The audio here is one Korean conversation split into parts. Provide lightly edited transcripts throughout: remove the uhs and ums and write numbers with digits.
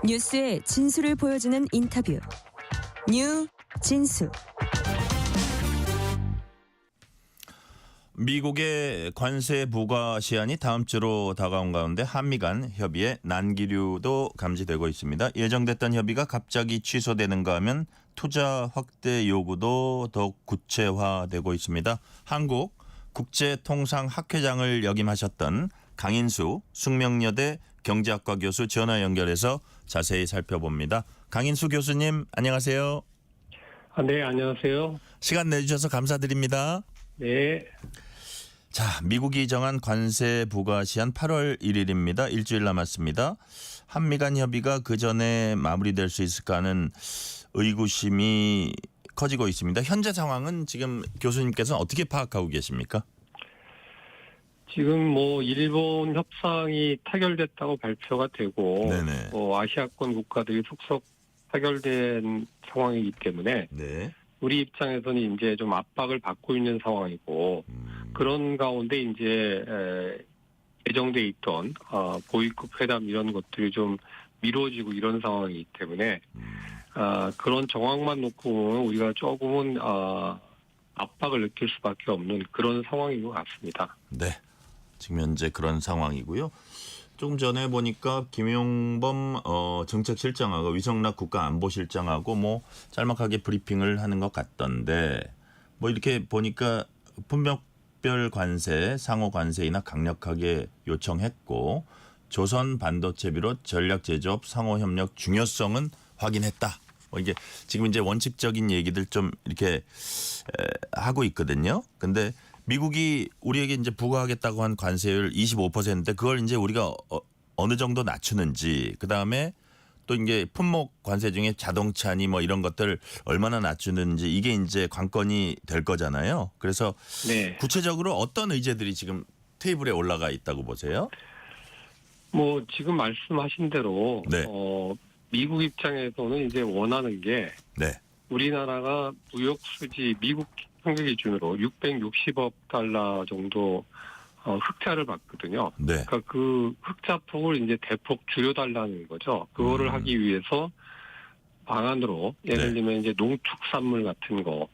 뉴스의 진수를 보여주는 인터뷰. 뉴 진수. 미국의 관세 부과 시한이 다음 주로 다가온 가운데 한미 간 협의에 난기류도 감지되고 있습니다. 예정됐던 협의가 갑자기 취소되는가 하면 투자 확대 요구도 더욱 구체화되고 있습니다. 한국 국제통상학회장을 역임하셨던 강인수 숙명여대 경제학과 교수 전화 연결해서 자세히 살펴봅니다. 강인수 교수님 안녕하세요. 네, 안녕하세요. 시간 내주셔서 감사드립니다. 네. 자, 미국이 정한 관세 부과 시한 8월 1일입니다. 일주일 남았습니다. 한미 간 협의가 그 전에 마무리될 수 있을까 하는 의구심이 커지고 있습니다. 현재 상황은 지금 교수님께서는 어떻게 파악하고 계십니까? 지금 일본 협상이 타결됐다고 발표가 되고, 네네. 아시아권 국가들이 속속 타결된 상황이기 때문에, 네. 우리 입장에서는 이제 좀 압박을 받고 있는 상황이고, 그런 가운데 이제 예정돼 있던 고위급 회담 이런 것들이 좀 미뤄지고 이런 상황이기 때문에 그런 정황만 놓고 보면 우리가 조금은 압박을 느낄 수밖에 없는 그런 상황인 것 같습니다. 네. 지금 현재 그런 상황이고요. 조금 전에 보니까 김용범 정책실장하고 위성락 국가안보실장하고 짤막하게 브리핑을 하는 것 같던데 이렇게 보니까 품목별 관세, 상호 관세이나 강력하게 요청했고 조선 반도체 비롯 전략 제조업 상호 협력 중요성은 확인했다. 이게 지금 이제 원칙적인 얘기들 좀 이렇게 하고 있거든요. 근데 미국이 우리에게 이제 부과하겠다고 한 관세율 25%인데 그걸 이제 우리가 어느 정도 낮추는지, 그 다음에 또 이제 품목 관세 중에 자동차니 이런 것들 얼마나 낮추는지 이게 이제 관건이 될 거잖아요. 그래서 네. 구체적으로 어떤 의제들이 지금 테이블에 올라가 있다고 보세요? 지금 말씀하신 대로, 네. 미국 입장에서는 이제 원하는 게 네. 우리나라가 무역 수지 미국 통계 기준으로 660억 달러 정도 흑자를 받거든요. 네. 그러니까 그 흑자 폭을 이제 대폭 줄여달라는 거죠. 그거를 하기 위해서 방안으로 예를 들면 이제 농축산물 같은 거,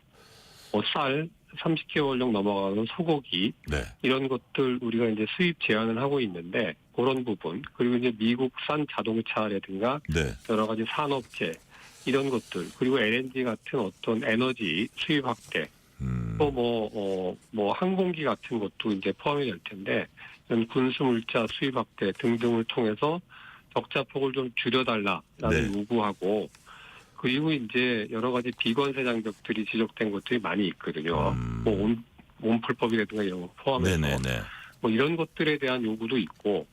쌀 30개월령 넘어가는 소고기 네. 이런 것들 우리가 이제 수입 제한을 하고 있는데 그런 부분, 그리고 이제 미국산 자동차라든가 네. 여러 가지 산업재 이런 것들, 그리고 LNG 같은 어떤 에너지 수입 확대, 또 항공기 같은 것도 이제 포함이 될 텐데 이런 군수물자 수입 확대 등등을 통해서 적자 폭을 좀 줄여달라라는 네. 요구하고, 그리고 이제 여러 가지 비관세 장벽들이 지적된 것들이 많이 있거든요. 온풀법이라든가 이런 거 포함해서 네네네. 이런 것들에 대한 요구도 있고,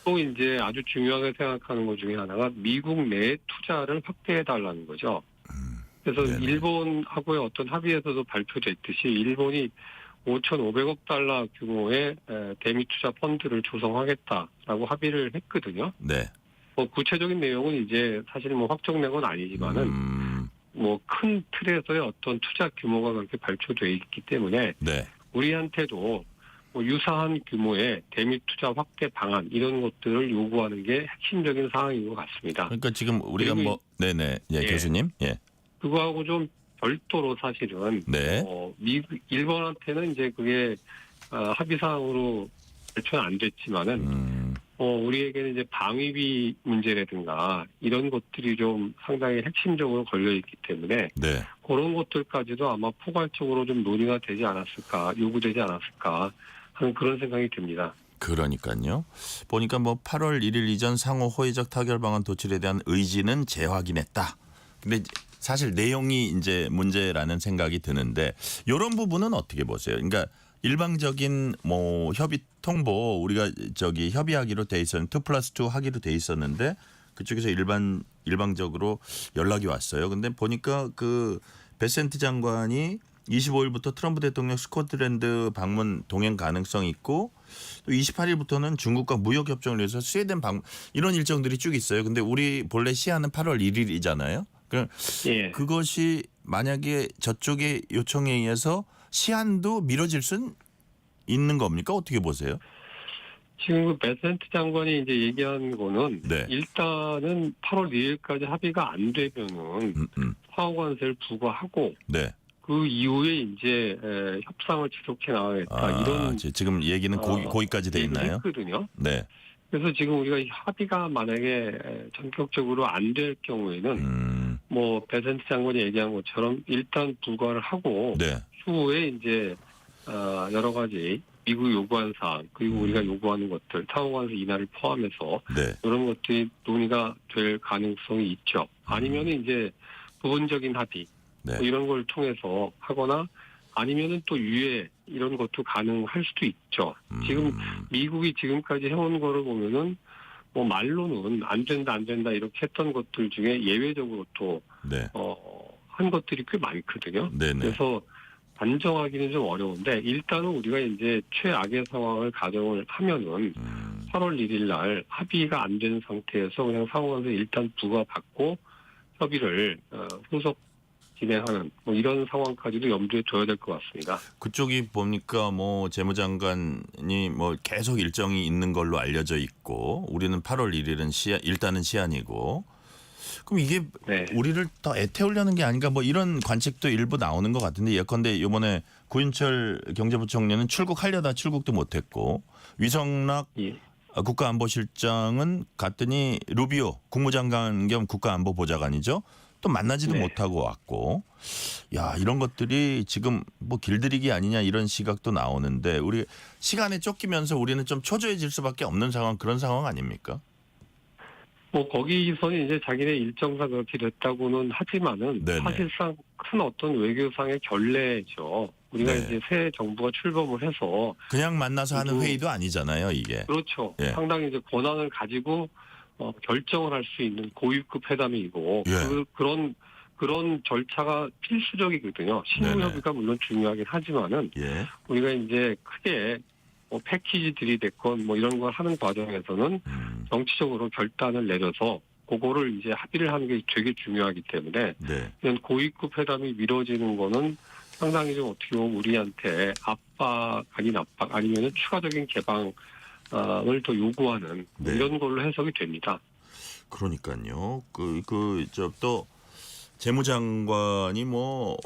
또 이제 아주 중요하게 생각하는 것 중에 하나가 미국 내 투자를 확대해 달라는 거죠. 그래서 네네. 일본하고의 어떤 합의에서도 발표됐듯이 일본이 5,500억 달러 규모의 대미 투자 펀드를 조성하겠다라고 합의를 했거든요. 네. 구체적인 내용은 이제 사실 확정된 건 아니지만은 큰 틀에서의 어떤 투자 규모가 그렇게 발표돼 있기 때문에 네. 우리한테도 유사한 규모의 대미 투자 확대 방안 이런 것들을 요구하는 게 핵심적인 사항인 것 같습니다. 그러니까 지금 우리가 네네. 예, 교수님. 예. 그거하고 좀 별도로 사실은 네. 일본한테는 이제 그게 합의 사항으로 발표는 안 됐지만은 우리에게는 이제 방위비 문제라든가 이런 것들이 좀 상당히 핵심적으로 걸려 있기 때문에 네. 그런 것들까지도 아마 포괄적으로 좀 논의가 되지 않았을까, 요구되지 않았을까 하는 그런 생각이 듭니다. 그러니까요. 보니까 8월 1일 이전 상호 호의적 타결 방안 도출에 대한 의지는 재확인했다. 근데 사실 내용이 이제 문제라는 생각이 드는데 이런 부분은 어떻게 보세요? 그러니까 일방적인 협의 통보 우리가 협의하기로 돼 있었는데 2+2 하기로 돼 있었는데 그쪽에서 일방적으로 연락이 왔어요. 근데 보니까 그 베센트 장관이 25일부터 트럼프 대통령 스코틀랜드 방문 동행 가능성이 있고 또 28일부터는 중국과 무역 협정을 위해서 스웨덴 방문 이런 일정들이 쭉 있어요. 근데 우리 본래 시한은 8월 1일이잖아요. 예. 그것이 만약에 저쪽의 요청에 의해서 시한도 미뤄질 수는 있는 겁니까? 어떻게 보세요? 지금 그 베센트 장관이 이제 얘기한 거는 네. 일단은 8월 2일까지 합의가 안 되면은 사후관세를 부과하고 네. 그 이후에 이제 협상을 지속해 나가겠다 이런 지금 얘기는 거기까지 돼 있나요? 했거든요. 네. 그래서 지금 우리가 이 합의가 만약에 전격적으로 안 될 경우에는 뭐 베센트 장관이 얘기한 것처럼 일단 불과를 하고 네. 추후에 이제 여러 가지 미국이 요구한 사항 그리고 우리가 요구하는 것들 사후관세 인하를 포함해서 네. 이런 것들이 논의가 될 가능성이 있죠. 아니면 이제 부분적인 합의 네. 뭐 이런 걸 통해서 하거나 아니면은 또 유예 이런 것도 가능할 수도 있죠. 지금 미국이 지금까지 해온 거를 보면은 뭐 말로는 안 된다 이렇게 했던 것들 중에 예외적으로 또 네. 한 것들이 꽤 많거든요. 네네. 그래서 단정하기는 좀 어려운데 일단은 우리가 이제 최악의 상황을 가정을 하면은 8월 1일 날 합의가 안 된 상태에서 그냥 상호관세 일단 부과받고 협의를 후속 진행하는 뭐 이런 상황까지도 염두에 둬야 될 것 같습니다. 그쪽이 보니까 뭐 재무장관이 뭐 계속 일정이 있는 걸로 알려져 있고 우리는 8월 1일은 일단은 시한이고 그럼 이게 네. 우리를 더 애태우려는 게 아닌가 뭐 이런 관측도 일부 나오는 것 같은데 예컨대 이번에 구인철 경제부총리는 출국하려다 출국도 못했고 위성락 예. 국가안보실장은 갔더니 루비오 국무장관 겸 국가안보보좌관이죠. 또 만나지도 네. 못하고 왔고, 야 이런 것들이 지금 뭐 길들이기 아니냐 이런 시각도 나오는데 우리 시간에 쫓기면서 우리는 좀 초조해질 수밖에 없는 상황 그런 상황 아닙니까? 뭐 거기서는 이제 자기네 일정상 그렇게 됐다고는 하지만은 네네. 사실상 큰 어떤 외교상의 결례죠. 우리가 네. 이제 새 정부가 출범을 해서 그냥 만나서 하는 모두- 회의도 아니잖아요 이게. 그렇죠. 예. 상당히 이제 권한을 가지고 결정을 할 수 있는 고위급 회담이고 예. 그런 절차가 필수적이거든요. 신무협의가 물론 중요하긴 하지만은 예. 우리가 이제 크게 뭐 패키지들이 됐건 뭐 이런 걸 하는 과정에서는 정치적으로 결단을 내려서 그거를 이제 합의를 하는 게 되게 중요하기 때문에 네. 이런 고위급 회담이 미뤄지는 거는 상당히 좀 어떻게 보면 우리한테 압박 아닌 압박 아니면 추가적인 개방을 더 요구하는 네. 이런 걸로 해석이 됩니다. 그러니까요. 또 재무장관이 뭐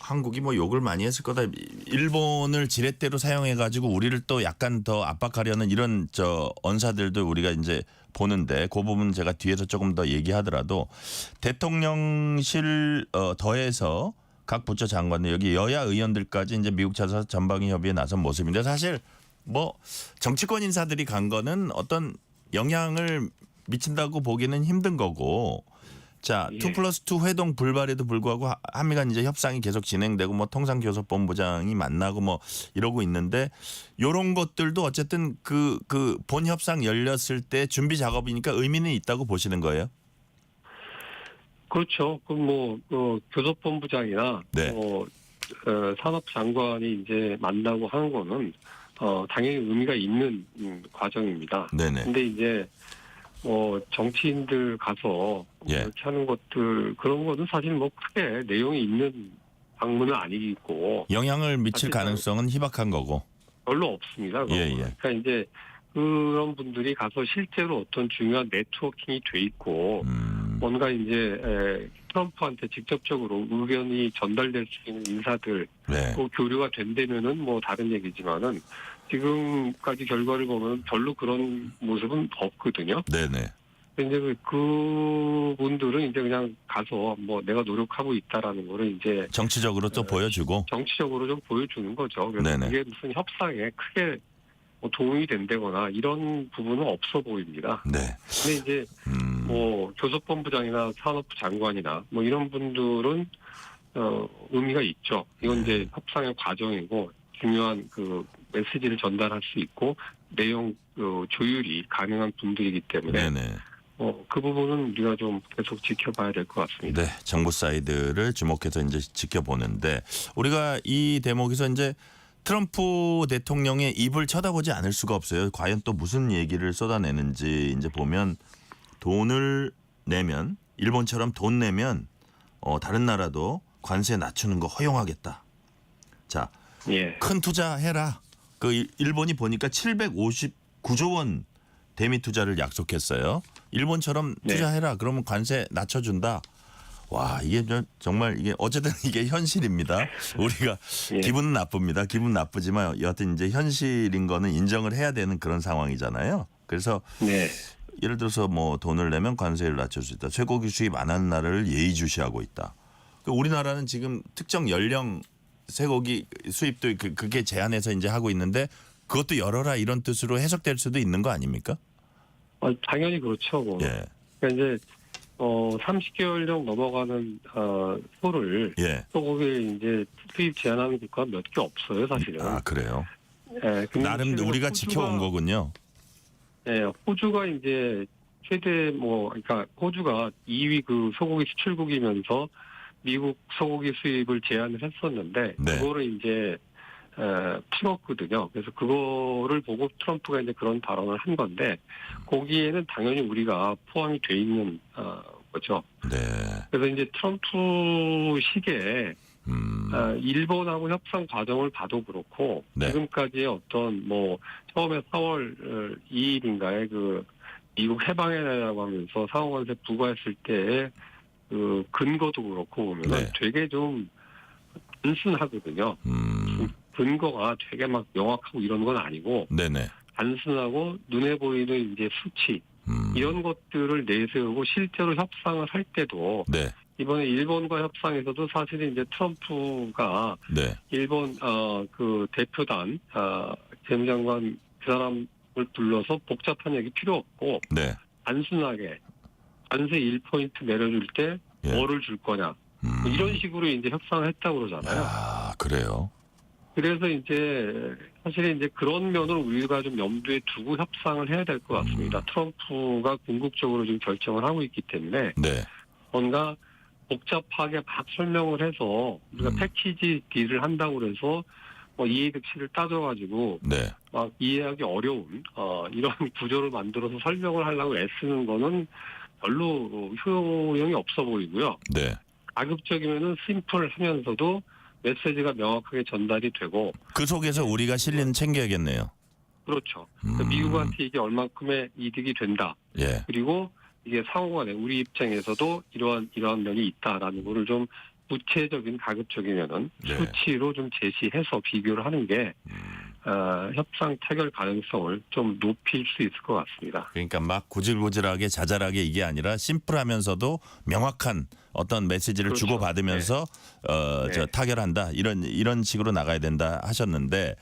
한국이 뭐 욕을 많이 했을 거다. 일본을 지렛대로 사용해 가지고 우리를 또 약간 더 압박하려는 이런 언사들도 우리가 이제 보는데 그 부분 제가 뒤에서 조금 더 얘기하더라도 대통령실 더해서 각 부처 장관들 여기 여야 의원들까지 이제 미국 차서 전방위 협의에 나선 모습인데 사실 뭐 정치권 인사들이 간 거는 어떤 영향을 미친다고 보기는 힘든 거고 자, 예. 2+2 회동 불발에도 불구하고 한미 간 이제 협상이 계속 진행되고 뭐 통상교섭본부장이 만나고 뭐 이러고 있는데 요런 것들도 어쨌든 그 본 협상 열렸을 때 준비 작업이니까 의미는 있다고 보시는 거예요? 그렇죠. 교섭본부장이나 네. 산업장관이 이제 만나고 하는 거는 당연히 의미가 있는 과정입니다. 네네. 근데 이제 정치인들 가서 예. 이렇게 하는 것들 그런 거는 사실 뭐 크게 내용이 있는 방문은 아니고 영향을 미칠 사실은 가능성은 희박한 거고. 별로 없습니다. 예, 예. 그러니까 이제 그런 분들이 가서 실제로 어떤 중요한 네트워킹이 돼 있고 뭔가 이제 트럼프한테 직접적으로 의견이 전달될 수 있는 인사들 네. 그 교류가 된다면은 뭐 다른 얘기지만은 지금까지 결과를 보면 별로 그런 모습은 없거든요. 네네. 근데 이제 그 분들은 이제 그냥 가서 뭐 내가 노력하고 있다라는 거를 이제 정치적으로 또 보여주고. 정치적으로 좀 보여주는 거죠. 그래서 네네. 그게 무슨 협상에 크게 뭐 도움이 된다거나 이런 부분은 없어 보입니다. 네. 근데 이제 뭐 교섭본부장이나 산업부 장관이나 뭐 이런 분들은 의미가 있죠. 이건 이제 협상의 과정이고 중요한 그 메시지를 전달할 수 있고 내용 조율이 가능한 분들이기 때문에 네네. 그 부분은 우리가 좀 계속 지켜봐야 될 것 같습니다. 네, 정부 사이드를 주목해서 이제 지켜보는데 우리가 이 대목에서 이제 트럼프 대통령의 입을 쳐다보지 않을 수가 없어요. 과연 또 무슨 얘기를 쏟아내는지 이제 보면 돈을 내면 일본처럼 돈 내면 다른 나라도 관세 낮추는 거 허용하겠다. 자, 예. 큰 투자해라. 그 일본이 보니까 9조 원 대미 투자를 약속했어요. 일본처럼 네. 투자해라. 그러면 관세 낮춰준다. 와, 이게 정말 이게 어쨌든 이게 현실입니다. 우리가 예. 기분은 나쁩니다. 기분 나쁘지만 여하튼 이제 현실인 거는 인정을 해야 되는 그런 상황이잖아요. 그래서 네. 예를 들어서 뭐 돈을 내면 관세를 낮출 수 있다. 쇠고기 수입 안 하는 나라를 예의주시하고 있다. 우리나라는 지금 특정 연령 쇠고기 수입도 그게 제한해서 이제 하고 있는데 그것도 열어라 이런 뜻으로 해석될 수도 있는 거 아닙니까? 당연히 그렇죠. 뭐. 예. 그러니까 이제 30개월령 넘어가는 소를 예. 소고기 이제 수입 제한하는 국가 몇 개 없어요, 사실은. 아, 그래요. 예, 근데 나름 실제로 우리가 호주가- 지켜온 거군요. 예, 호주가 이제 최대 그러니까 호주가 2위 그 소고기 수출국이면서 미국 소고기 수입을 제한을 했었는데 네. 그거를 이제 풀었거든요. 그래서 그거를 보고 트럼프가 이제 그런 발언을 한 건데 거기에는 당연히 우리가 포함이 돼 있는 거죠. 네. 그래서 이제 트럼프 시기에 음. 일본하고 협상 과정을 봐도 그렇고 네. 지금까지의 어떤 처음에 4월 2일인가에 그 미국 해방해라고 하면서 상호관세 부과했을 때의 그 근거도 그렇고 보면 네. 되게 좀 단순하거든요. 근거가 되게 막 명확하고 이런 건 아니고 네네. 단순하고 눈에 보이는 이제 수치 이런 것들을 내세우고 실제로 협상을 할 때도 네. 이번에 일본과 협상에서도 사실은 이제 트럼프가 네. 일본 그 대표단 재무장관 그 사람을 불러서 복잡한 얘기 필요 없고 네. 단순하게 관세 1포인트 내려줄 때 예. 뭐를 줄 거냐 이런 식으로 이제 협상을 했다고 그러잖아요. 아, 그래요. 그래서 이제 사실은 이제 그런 면을 우리가 좀 염두에 두고 협상을 해야 될 것 같습니다. 트럼프가 궁극적으로 지금 결정을 하고 있기 때문에 네. 뭔가 복잡하게 막 설명을 해서 우리가 패키지 딜을 한다고 그래서 이해득실을 따져가지고 네. 막 이해하기 어려운 이런 구조를 만들어서 설명을 하려고 애쓰는 거는 별로 효용이 없어 보이고요. 네. 가급적이면은 심플하면서도 메시지가 명확하게 전달이 되고 그 속에서 우리가 실리는 챙겨야겠네요. 그렇죠. 미국한테 이게 얼만큼의 이득이 된다. 예. 그리고 이게 상호간에 우리 입장에서도 이러한 면이 있다라는 거를 좀 구체적인 가급적이면은 네. 수치로 좀 제시해서 비교를 하는 게 협상 타결 가능성을 좀 높일 수 있을 것 같습니다. 그러니까 막 구질구질하게 자잘하게 이게 아니라 심플하면서도 명확한 어떤 메시지를 그렇죠. 주고받으면서 네. 타결한다 이런 식으로 나가야 된다 하셨는데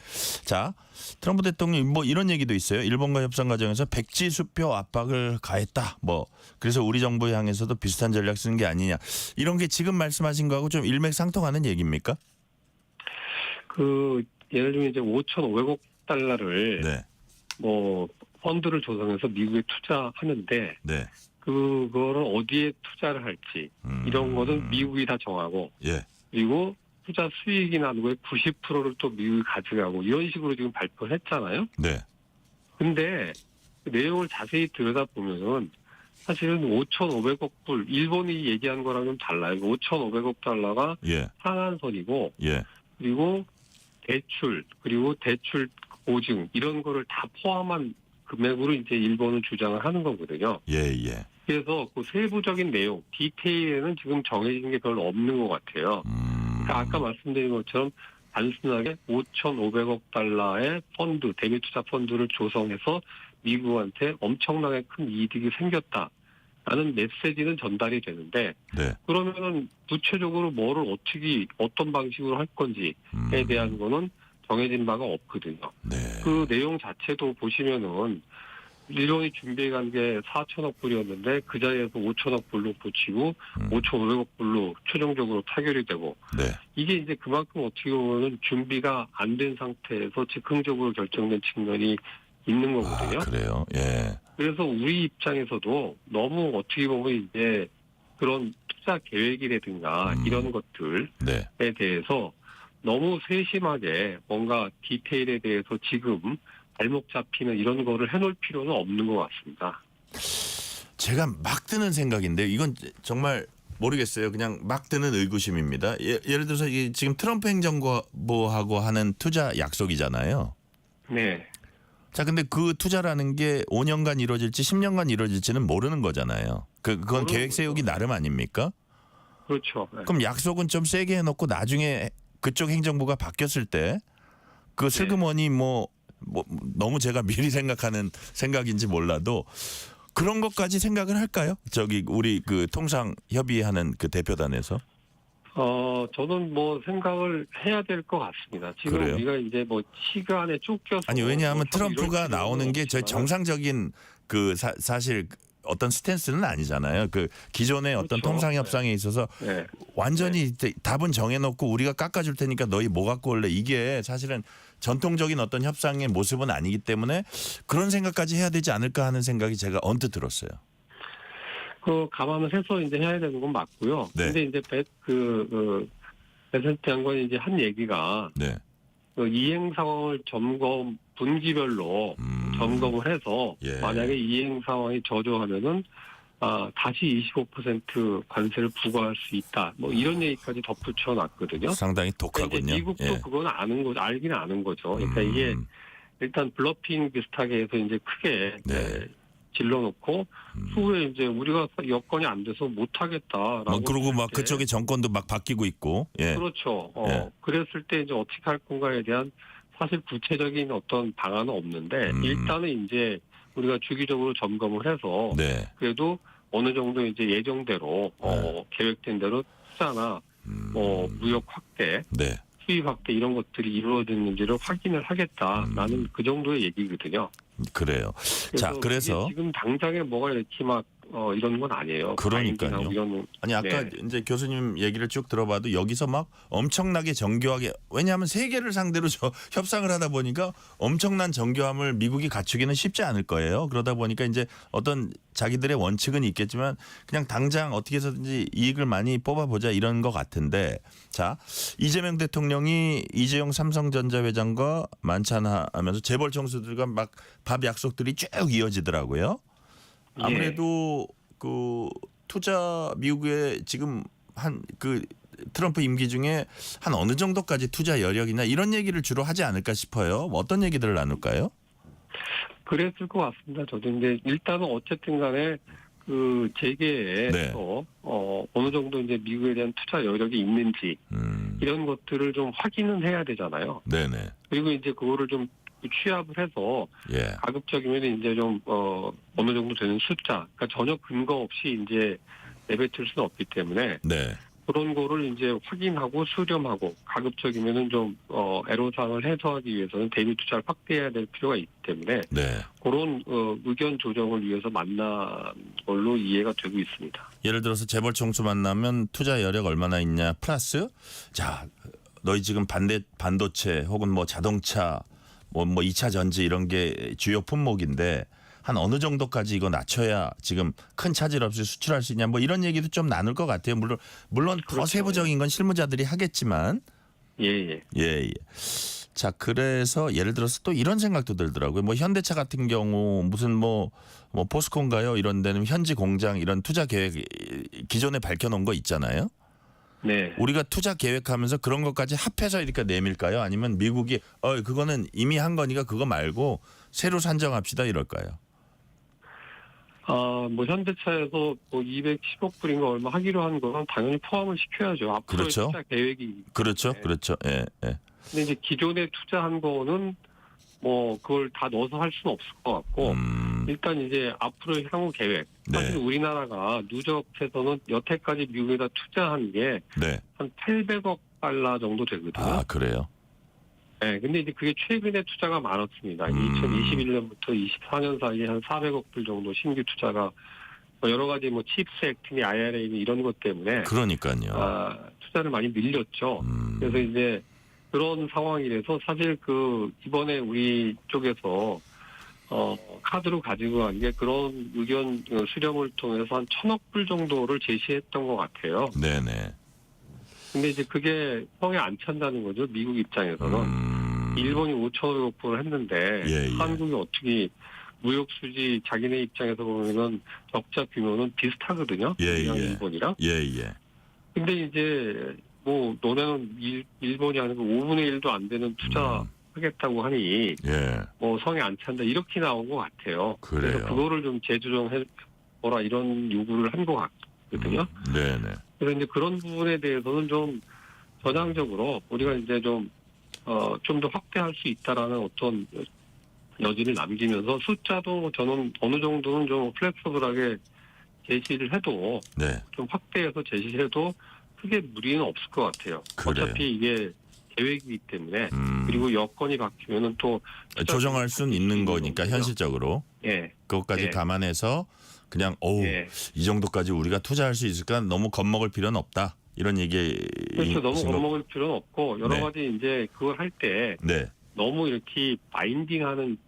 자 트럼프 대통령이 뭐 이런 얘기도 있어요. 일본과 협상 과정에서 백지 수표 압박을 가했다. 그래서 우리 정부 향해서도 비슷한 전략 쓰는 게 아니냐 이런 게 지금 말씀하신 거하고 좀 일맥상통하는 얘기입니까? 예를 들면 이제 5,500억 달러를 네. 펀드를 조성해서 미국에 투자하는데 네. 그거를 어디에 투자를 할지 이런 거는 미국이 다 정하고 예. 그리고 투자 수익이나 누구의 90%를 또 미국이 가져가고 이런 식으로 지금 발표를 했잖아요. 네. 근데 그 내용을 자세히 들여다보면은 사실은 5,500억 불 일본이 얘기한 거랑 좀 달라요. 5,500억 달러가 예. 상한선이고 예. 그리고 그리고 대출 보증 이런 거를 다 포함한 금액으로 이제 일본은 주장을 하는 거거든요. 예. 예. 그래서 그 세부적인 내용, 디테일에는 지금 정해진 게 별로 없는 것 같아요. 그러니까 아까 말씀드린 것처럼 단순하게 5,500억 달러의 펀드, 대미 투자 펀드를 조성해서 미국한테 엄청나게 큰 이득이 생겼다라는 메시지는 전달이 되는데 네. 그러면은 구체적으로 어떤 방식으로 할 건지에 대한 거는 정해진 바가 없거든요. 네. 그 내용 자체도 보시면은 일본이 준비해간 게 4천억 불이었는데 그 자리에서 5천억 불로 붙이고 5,500억 불로 최종적으로 타결이 되고 네. 이게 이제 그만큼 어떻게 보면은 준비가 안 된 상태에서 즉흥적으로 결정된 측면이 있는 거거든요. 아, 그래요. 예. 그래서 우리 입장에서도 너무 어떻게 보면 이제 그런 투자 계획이라든가 이런 것들에 네. 대해서 너무 세심하게 뭔가 디테일에 대해서 지금 발목 잡히는 이런 거를 해놓을 필요는 없는 것 같습니다. 제가 막 드는 생각인데 이건 정말 모르겠어요. 그냥 막 드는 의구심입니다. 예를 들어서 지금 트럼프 행정부하고 하는 투자 약속이잖아요. 네. 자, 근데 그 투자라는 게 5년간 이루어질지 10년간 이루어질지는 모르는 거잖아요. 그건 모르는 계획 세우기 거죠. 나름 아닙니까? 그렇죠. 네. 그럼 약속은 좀 세게 해놓고 나중에 그쪽 행정부가 바뀌었을 때 그 슬그머니 뭐 너무 제가 미리 생각하는 생각인지 몰라도 그런 것까지 생각을 할까요? 저기 우리 그 통상 협의하는 그 대표단에서. 저는 뭐 생각을 해야 될 것 같습니다. 지금 그래요? 우리가 이제 뭐 시간에 쫓겨서 아니 왜냐하면 뭐 트럼프가 이럴 나오는 게 저희 필요는 정상적인 그 사실 어떤 스탠스는 아니잖아요. 그 기존의 어떤 그렇죠. 통상 협상에 있어서 네. 완전히 답은 정해놓고 우리가 깎아줄 테니까 너희 뭐 갖고 올래, 이게 사실은 전통적인 어떤 협상의 모습은 아니기 때문에 그런 생각까지 해야 되지 않을까 하는 생각이 제가 언뜻 들었어요. 그 감안을 해서 이제 해야 되는 건 맞고요. 네. 근데 이제 배센트 장관이 이제 한 얘기가 네. 그 이행 상황을 분기별로 점검을 해서 예. 만약에 이행 상황이 저조하면은 다시 25% 관세를 부과할 수 있다. 뭐 이런 얘기까지 덧붙여 놨거든요. 상당히 그러니까 이제 독하군요. 미국도 예. 그건 알긴 아는 거죠. 그러니까 이게 일단 블러핑 비슷하게 해서 이제 크게 네. 질러놓고 후에 이제 우리가 여건이 안 돼서 못 하겠다라고. 그러고 막 했을 때 그쪽의 정권도 막 바뀌고 있고. 예. 그렇죠. 예. 그랬을 때 이제 어떻게 할 건가에 대한 사실 구체적인 어떤 방안은 없는데 일단은 이제 우리가 주기적으로 점검을 해서 네. 그래도 어느 정도 이제 예정대로 계획된 대로 투자나 무역 확대, 네. 수입 확대 이런 것들이 이루어졌는지를 확인을 하겠다라는 그 정도의 얘기거든요. 그래요. 자, 그래서 이게 지금 당장에 뭐가 이렇게 막 이런 건 아니에요. 그러니까요. 마인딩하고 이런. 아니 아까 네. 이제 교수님 얘기를 쭉 들어봐도 여기서 막 엄청나게 정교하게, 왜냐하면 세계를 상대로 협상을 하다 보니까 엄청난 정교함을 미국이 갖추기는 쉽지 않을 거예요. 그러다 보니까 이제 어떤 자기들의 원칙은 있겠지만 그냥 당장 어떻게 해서든지 이익을 많이 뽑아보자 이런 것 같은데, 자, 이재명 대통령이 이재용 삼성전자 회장과 만찬하면서 재벌 총수들과 막 밥 약속들이 쭉 이어지더라고요. 아무래도 그 투자 미국에 지금 한 그 트럼프 임기 중에 한 어느 정도까지 투자 여력이나 이런 얘기를 주로 하지 않을까 싶어요. 어떤 얘기들을 나눌까요? 그랬을 것 같습니다. 저도 이제 일단은 어쨌든 간에 그 재계에서 어느 정도 이제 미국에 대한 투자 여력이 있는지 이런 것들을 좀 확인은 해야 되잖아요. 네네. 그리고 이제 그거를 좀 취합을 해서 예. 가급적이면 이제 좀 어느 정도 되는 숫자, 그러니까 전혀 근거 없이 이제 내뱉을 수는 없기 때문에 네. 그런 거를 이제 확인하고 수렴하고 가급적이면은 좀 애로사항을 해소하기 위해서는 대비 투자를 확대해야 될 필요가 있기 때문에 네. 그런 의견 조정을 위해서 만난 걸로 이해가 되고 있습니다. 예를 들어서 재벌 총수 만나면 투자 여력 얼마나 있냐 플러스, 자, 너희 지금 반도체 혹은 뭐 자동차 뭐 2차 전지 이런 게 주요 품목인데 한 어느 정도까지 이거 낮춰야 지금 큰 차질 없이 수출할 수 있냐, 뭐 이런 얘기도 좀 나눌 것 같아요. 물론 더 그렇죠. 세부적인 건 실무자들이 하겠지만. 예. 예. 자, 그래서 예를 들어서 또 이런 생각도 들더라고요. 뭐 현대차 같은 경우 무슨 뭐 포스코인가요? 이런 데는 현지 공장 이런 투자 계획 기존에 밝혀놓은 거 있잖아요. 네. 우리가 투자 계획하면서 그런 것까지 합해서 이렇게 내밀까요? 아니면 미국이 그거는 이미 한 거니까 그거 말고 새로 산정합시다 이럴까요? 뭐 현대차에서 뭐 210억 불인가 얼마 하기로 한 거는 당연히 포함을 시켜야죠. 앞으로의 그렇죠. 투자 계획이. 그렇죠. 네. 그렇죠. 예. 근데 이제 기존에 투자한 거는 뭐 그걸 다 넣어서 할 수는 없을 것 같고 일단 이제 앞으로의 향후 계획. 사실 네. 우리나라가 누적해서는 여태까지 미국에다 투자한 게 네. 한 800억 달러 정도 되거든요. 아, 그래요? 네, 근데 이제 그게 최근에 투자가 많았습니다. 2021년부터 24년 사이에 한 400억 불 정도 신규 투자가 뭐 여러 가지 뭐 칩스 액트니 IRA니 이런 것 때문에 그러니까요. 투자를 많이 늘렸죠. 그래서 이제 그런 상황이라서 사실 이번에 우리 쪽에서 카드로 가지고 간 게 그런 의견 수렴을 통해서 한 1,000억 불 정도를 제시했던 것 같아요. 네네. 근데 이제 그게 성에 안 찬다는 거죠. 미국 입장에서는. 일본이 5,500억 불을 했는데 예. 한국이 어떻게 무역 수지 자기네 입장에서 보면은 적자 규모는 비슷하거든요. 예. 일본이랑. 예. 근데 이제 뭐 너네는 일본이 아니고 5분의 1도 안 되는 투자 하겠다고 하니 예. 뭐 성에 안 찬다 이렇게 나온 것 같아요. 그래요. 그래서 그거를 좀 재조정해 보라 이런 요구를 한 것 같거든요. 네네. 그래서 이제 그런 부분에 대해서는 좀 전향적으로 우리가 이제 좀 더 확대할 수 있다라는 어떤 여지를 남기면서 숫자도 저는 어느 정도는 좀 플렉서블하게 제시를 해도 네. 좀 확대해서 제시를 해도 크게 무리는 없을 것 같아요. 그래요. 어차피 이게 계획이기 때문에 그리고 여건이 바뀌면은 또 조정할 수는 있는 거니까 거거든요. 현실적으로 예. 그것까지 예. 감안해서 그냥 어우 예. 이 정도까지 우리가 투자할 수 있을까 너무 겁먹을 필요는 없다 이런 얘기. 그렇죠. 너무 겁먹을 필요는 없고 여러 네. 가지 이제 그걸 할 때 네. 너무 이렇게 바인딩하는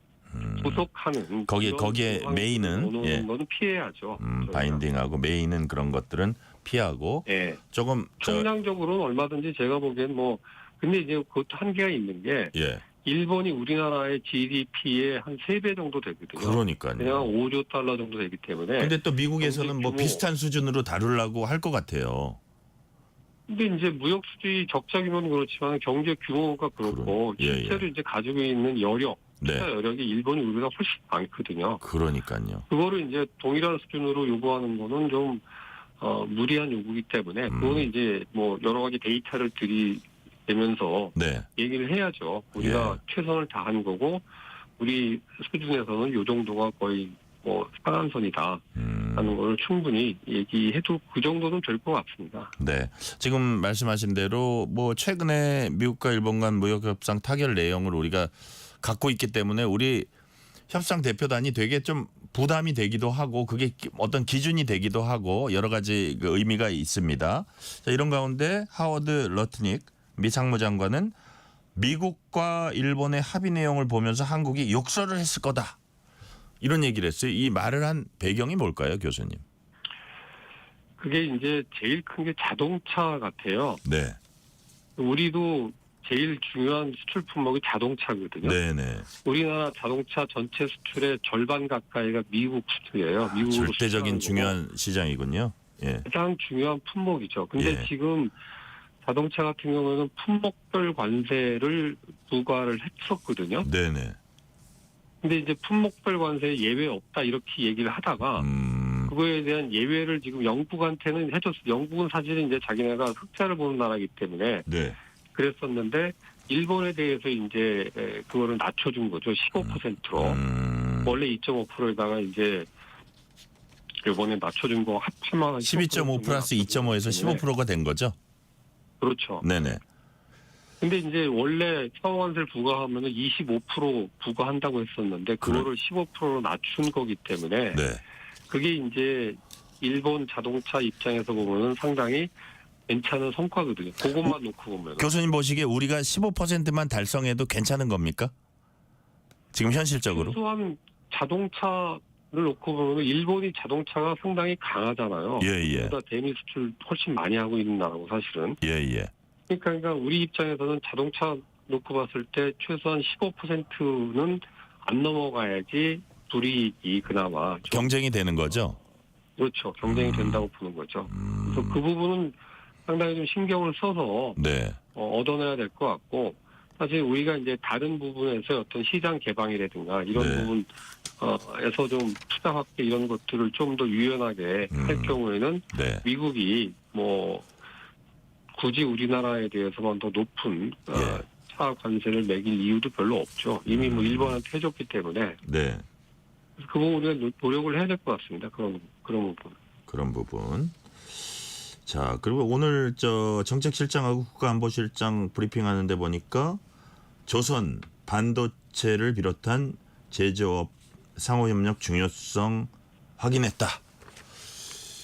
구속하는 거기에 메인은 오는 거는 피해야죠. 저희가. 바인딩하고 메인은 그런 것들은 피하고 예. 조금 총량적으로는 얼마든지 제가 보기엔 뭐 근데 이제 그것도 한계가 있는 게 예. 일본이 우리나라의 GDP의 한 3배 정도 되거든요. 그러니까요. 그냥 5조 달러 정도 되기 때문에. 근데 또 미국에서는 뭐 규모. 비슷한 수준으로 다루려고 할 것 같아요. 근데 이제 무역 수지 적자기면 그렇지만 경제 규모가 그렇고 예, 실제로 이제 가지고 있는 여력, 네. 투자 여력이 일본이 우리가 훨씬 많거든요. 그러니까요. 그거를 이제 동일한 수준으로 요구하는 거는 좀 무리한 요구이기 때문에 그거는 이제 뭐 여러 가지 데이터를 들이대면서 네. 얘기를 해야죠. 우리가 최선을 다한 거고 우리 수준에서는 요 정도가 거의 뭐 상한선이다 하는 걸 충분히 얘기해도 그 정도는 될 것 같습니다. 네. 지금 말씀하신 대로 뭐 최근에 미국과 일본 간 무역 협상 타결 내용을 우리가 갖고 있기 때문에 우리 협상 대표단이 되게 좀 부담이 되기도 하고 그게 어떤 기준이 되기도 하고 여러 가지 그 의미가 있습니다. 자, 이런 가운데 하워드 러트닉 미 상무장관은 미국과 일본의 합의 내용을 보면서 한국이 욕설을 했을 거다. 이런 얘기를 했어요. 이 말을 한 배경이 뭘까요, 교수님? 그게 이제 제일 큰 게 자동차 같아요. 네. 우리도 제일 중요한 수출 품목이 자동차거든요. 네네. 우리나라 자동차 전체 수출의 절반 가까이가 미국 수출이에요. 미국으로 절대적인 수출하는 중요한 시장이군요. 예. 가장 중요한 품목이죠. 근데 예. 지금 자동차 같은 경우에는 품목별 관세를 부과를 했었거든요. 네네. 근데 이제 품목별 관세에 예외 없다 이렇게 얘기를 하다가 그거에 대한 예외를 지금 영국한테는 해줬어. 영국은 사실은 이제 자기네가 흑자를 보는 나라이기 때문에 네. 그랬었는데 일본에 대해서 이제 그거를 낮춰준 거죠. 15%로. 원래 2.5%에다가 이제 이번에 낮춰준 거 합하면 12.5 플러스 2.5에서 15%가 된 거죠? 그렇죠. 네네. 근데 이제 원래 상호관세를 부과하면은 25% 부과한다고 했었는데 그거를 15%로 낮춘 거기 때문에 네. 그게 이제 일본 자동차 입장에서 보면은 상당히 괜찮은 성과거든요. 그것만 놓고 보면. 교수님 보시기에 우리가 15%만 달성해도 괜찮은 겁니까? 지금 현실적으로? 최소한 자동차를 놓고 보면 일본이 자동차가 상당히 강하잖아요. 예예. 보다 대미 수출 훨씬 많이 하고 있는 나라고 사실은. 예예. 그러니까 우리 입장에서는 자동차 놓고 봤을 때 최소한 15%는 안 넘어가야지 불이익이 그나마 좀 경쟁이 되는 거죠? 그렇죠. 경쟁이 된다고 보는 거죠. 그래서 그 부분은 상당히 좀 신경을 써서 네. 얻어내야 될 것 같고 사실 우리가 이제 다른 부분에서 어떤 시장 개방이라든가 이런 네. 부분에서 좀 투자 확대 이런 것들을 좀 더 유연하게 할 경우에는 네. 미국이 뭐 굳이 우리나라에 대해서만 더 높은 차 관세를 매길 이유도 별로 없죠. 이미 뭐 일본한테 해줬기 때문에 네. 그 부분 우리가 노력을 해야 될 것 같습니다. 그런 부분. 그런 부분. 자, 그리고 오늘 정책실장하고 국가안보실장 브리핑하는데 보니까 조선 반도체를 비롯한 제조업 상호협력 중요성 확인했다.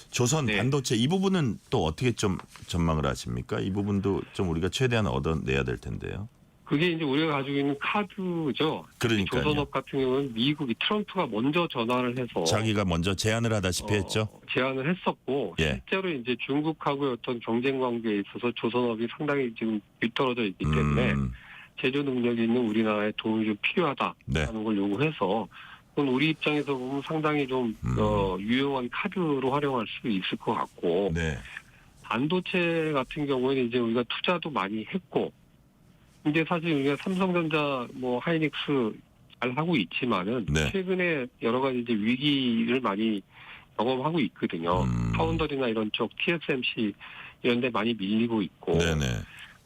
조선 네. 반도체 이 부분은 또 어떻게 좀 전망을 하십니까? 이 부분도 좀 우리가 최대한 얻어내야 될 텐데요. 그게 이제 우리가 가지고 있는 카드죠. 그러니까요. 조선업 같은 경우는 미국이 트럼프가 먼저 전화를 해서 자기가 먼저 제안을 하다시피 했죠. 제안을 했었고 예. 실제로 이제 중국하고의 어떤 경쟁 관계에 있어서 조선업이 상당히 지금 뒤떨어져 있기 때문에 제조 능력이 있는 우리나라에 도움이 좀 필요하다라는 네. 걸 요구해서 그건 우리 입장에서 보면 상당히 좀 유용한 카드로 활용할 수 있을 것 같고 네. 반도체 같은 경우에는 이제 우리가 투자도 많이 했고 이제 사실 우리가 삼성전자, 뭐 하이닉스 잘 하고 있지만은 네. 최근에 여러 가지 이제 위기를 많이 경험하고 있거든요. 파운더리나 이런 쪽 TSMC 이런 데 많이 밀리고 있고. 네네.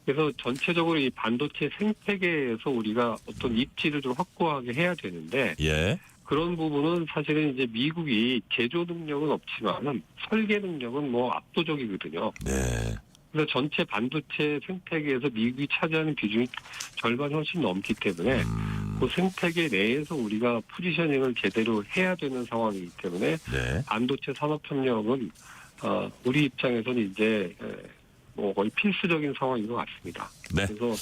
그래서 전체적으로 이 반도체 생태계에서 우리가 어떤 입지를 좀 확고하게 해야 되는데 예. 그런 부분은 사실은 이제 미국이 제조 능력은 없지만은 설계 능력은 뭐 압도적이거든요. 네. 그래서 전체 반도체 생태계에서 미국이 차지하는 비중이 절반 훨씬 넘기 때문에 그 생태계 내에서 우리가 포지셔닝을 제대로 해야 되는 상황이기 때문에 네. 반도체 산업협력은 우리 입장에서는 이제 뭐 거의 필수적인 상황인 것 같습니다. 네. 그래서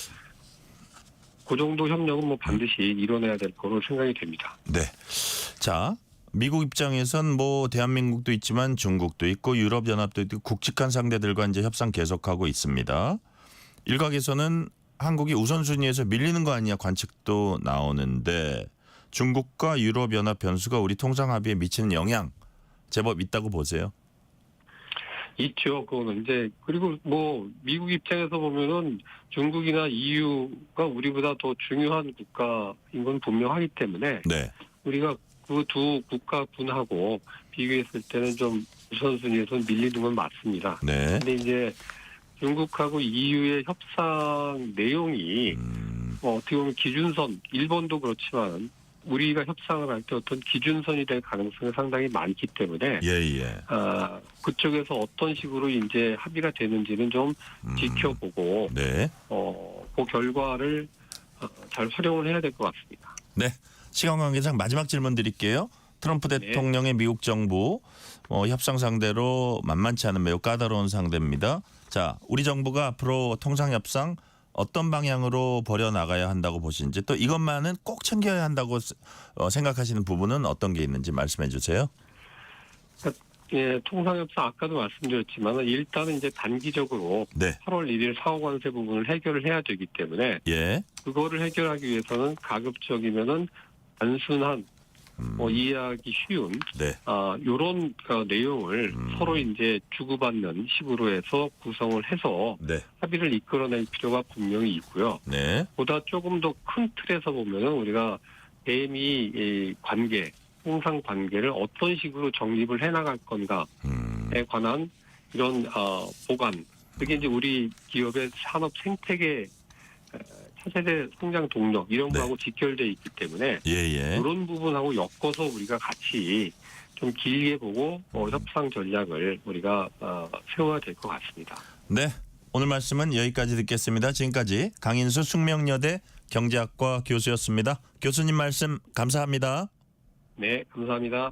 그 정도 협력은 뭐 반드시 이뤄내야 될 거로 생각이 됩니다. 네. 자, 미국 입장에선 뭐 대한민국도 있지만 중국도 있고 유럽연합도 있고 굵직한 상대들과 이제 협상 계속하고 있습니다. 일각에서는 한국이 우선순위에서 밀리는 거 아니냐 관측도 나오는데 중국과 유럽연합 변수가 우리 통상 합의에 미치는 영향 제법 있다고 보세요? 있죠. 그거는 이제 그리고 뭐 미국 입장에서 보면은 중국이나 EU가 우리보다 더 중요한 국가인 건 분명하기 때문에 네. 우리가 그 두 국가군하고 비교했을 때는 좀 우선순위에서 밀리는 건 맞습니다. 네. 근데 이제 중국하고 EU의 협상 내용이 어떻게 보면 기준선, 일본도 그렇지만 우리가 협상을 할 때 어떤 기준선이 될 가능성이 상당히 많기 때문에 예예. 그쪽에서 어떤 식으로 이제 합의가 되는지는 좀 지켜보고 네. 그 결과를 잘 활용을 해야 될 것 같습니다. 네. 시간 관계상 마지막 질문 드릴게요. 트럼프 대통령의 미국 정부 협상 상대로 만만치 않은 매우 까다로운 상대입니다. 자, 우리 정부가 앞으로 통상협상 어떤 방향으로 벌여나가야 한다고 보시는지 또 이것만은 꼭 챙겨야 한다고 생각하시는 부분은 어떤 게 있는지 말씀해 주세요. 예, 통상협상 아까도 말씀드렸지만 일단은 이제 단기적으로 네. 8월 1일 상호관세 부분을 해결을 해야 되기 때문에 예. 그거를 해결하기 위해서는 가급적이면은 단순한 이해하기 쉬운 네. 요런 내용을 서로 이제 주고받는 식으로 해서 구성을 해서 네. 합의를 이끌어낼 필요가 분명히 있고요. 네. 보다 조금 더 큰 틀에서 보면은 우리가 대미 관계, 통상 관계를 어떤 식으로 정립을 해나갈 건가에 관한 이런 보관, 그게 이제 우리 기업의 산업 생태계 차세대 성장 동력 이런 네. 거하고 직결돼 있기 때문에 예예. 그런 부분하고 엮어서 우리가 같이 좀 길게 보고 협상 전략을 우리가 세워야 될 것 같습니다. 네. 오늘 말씀은 여기까지 듣겠습니다. 지금까지 강인수 숙명여대 경제학과 교수였습니다. 교수님 말씀 감사합니다. 네, 감사합니다.